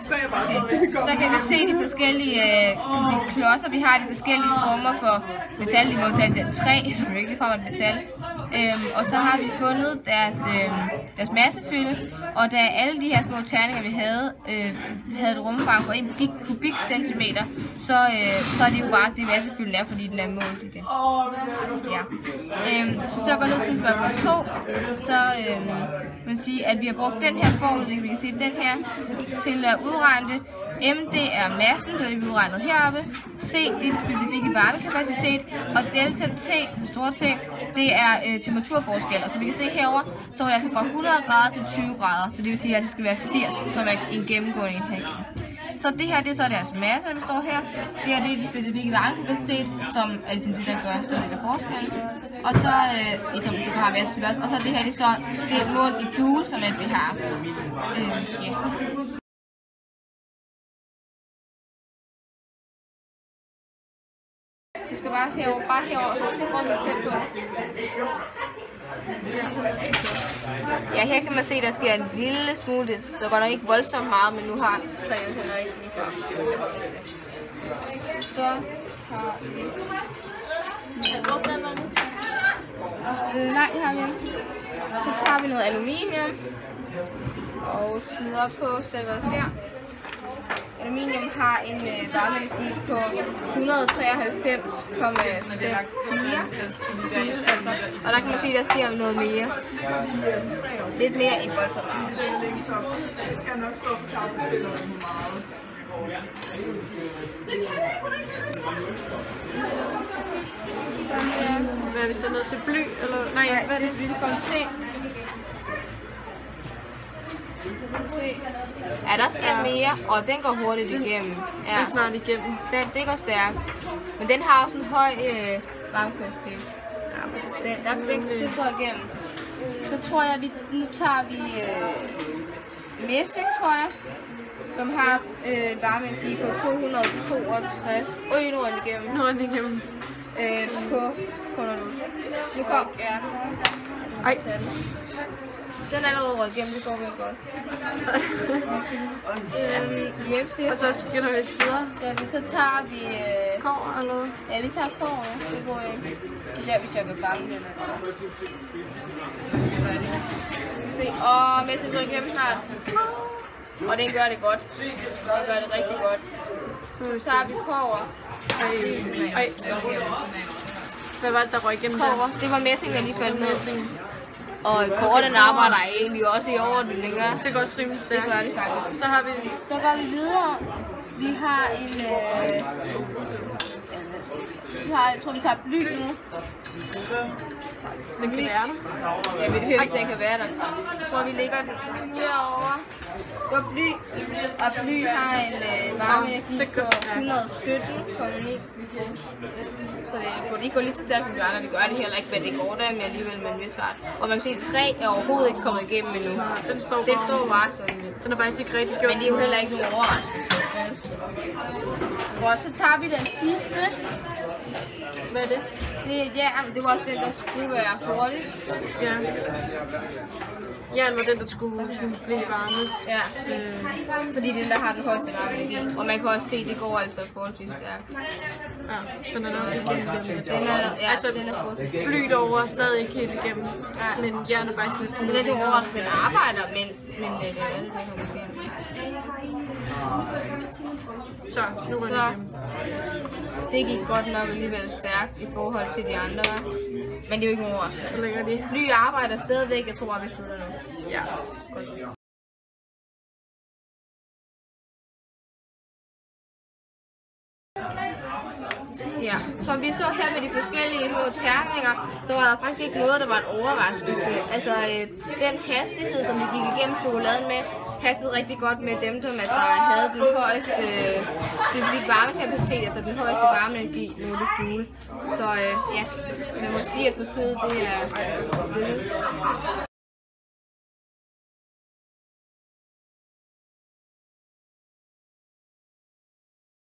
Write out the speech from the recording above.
Så kan vi se de forskellige klodser. Vi har de forskellige former for metal. De må tage til træ, som jo ikke ligefrem er metal. Og så har vi fundet deres massefylde. Og da alle de her små terninger, vi havde et rumfang på 1 kubikcentimeter, så er det jo bare det massefylden er, fordi den er målt i det. Ja. Så går ned til spørgsmål 2, så man sige, at vi har brugt den her formel, vi kan se den her, til at udregne det. M, det er massen, det er det vi udregnet heroppe. C, det er den specifikke varmekapacitet. Og delta T, den store T, det er temperaturforskel. Og som vi kan se herover, så er det altså fra 100 grader til 20 grader. Så det vil sige, at det skal være 80, som er en gennemgående enhed. Så det her, det er så deres masse, der står her. Det her, det er den specifikke varmekapacitet, som er ligesom det, der gør en stor del af forskellen. Og så, ligesom det har vi selvfølgelig også. Og så det her, det er så det er målt i joule, som vi har. Du skal bare herover, så skal jeg lidt tæt på. Ja, her kan man se, at der sker en lille smule. Det går nok ikke voldsomt meget, men nu har træet heller ikke lige før. Så tager vi... Nej, det har vi ikke. Så tager vi noget aluminium og smider op på, så hvad der sker. Aluminium har en varmeenergi på 193,54, og der kan man se, at der sker noget mere. Lidt mere end voldsomt. Hvad er vi så nødt til bly? Eller? Nej, hvad er det? Vi skal komme se. Ja, der sker mere, og den går hurtigt igennem. Ja. Den er snart igennem. Det går stærkt. Men den har også en høj varmekapacitet. Ja, det går igennem. Så tror jeg, nu tager vi messing, tror jeg, som har varmeenergi på 262. Nu er den igennem. Nu er den igennem. Nu kom, ja. Ej. Den er allerede røget igennem, det går virkelig godt. Og så skynder vi videre. Ja, så tager vi... Kår eller noget? Ja, vi tager kår, det går ikke. Ja, vi tager det bange den altså. Se, og med til at gå igennem her. Og den gør det godt. Den gør det rigtig godt. Så tager vi kår. Hvad var det, der røg igennem der? Det var messing, der lige faldt ned. Og korten arbejder egentlig også i orden, ikke? Det går også rimelig stærkt. Det gør det faktisk. Så går vi videre. Vi har en... jeg tror, vi tager bly nu. Hvis den kan være der. Ja, vi hører, hvis den kan være der. Jeg tror, vi lægger den herovre. Det var bly. Og bly har en varmeenergi på 117,9. Så det burde ikke gå lige så stærkt som de andre. Det gør det heller ikke, men det går der med alligevel med en vis fart. Og man kan se, at 3 er overhovedet ikke kommet igennem endnu. Den står bare sådan. Den er faktisk ikke rigtig gjort. Men det er jo heller ikke nogen overraskelse. Og så tager vi den sidste. Hvad er det? Det var også den, der skulle være hurtigst. Ja. Jern var den, der skulle sådan blive varmest. Ja. Fordi den, der har den højeste varmeenergi. Og man kan også se, at det går altså forholdsvis stærkt. Ja, den er nok ikke igennem. Den er forholdsvis. Bly over stadig ikke helt igennem. Ja. Men jern er faktisk næsten... Det er lidt overraskende, den arbejder, men det er det, der kommer igennem. Så, nu er den igennem. Det gik godt nok alligevel stærkt i forhold til de andre. Men det er jo ikke nogen overraskelse. Så lægger de. Bly arbejder stadigvæk, jeg tror, at vi slutter nu. Ja. Ja, som vi så her med de forskellige terninger, så var der faktisk ikke noget, der var en overraskelse. Altså, den hastighed, som vi gik igennem chokoladen med, passede rigtig godt med dem, der havde den højeste specifikke varmekapacitet, altså den højeste varmeenergi, nu er det joule. Så ja, man må sige, at forsøget det er lykkedes.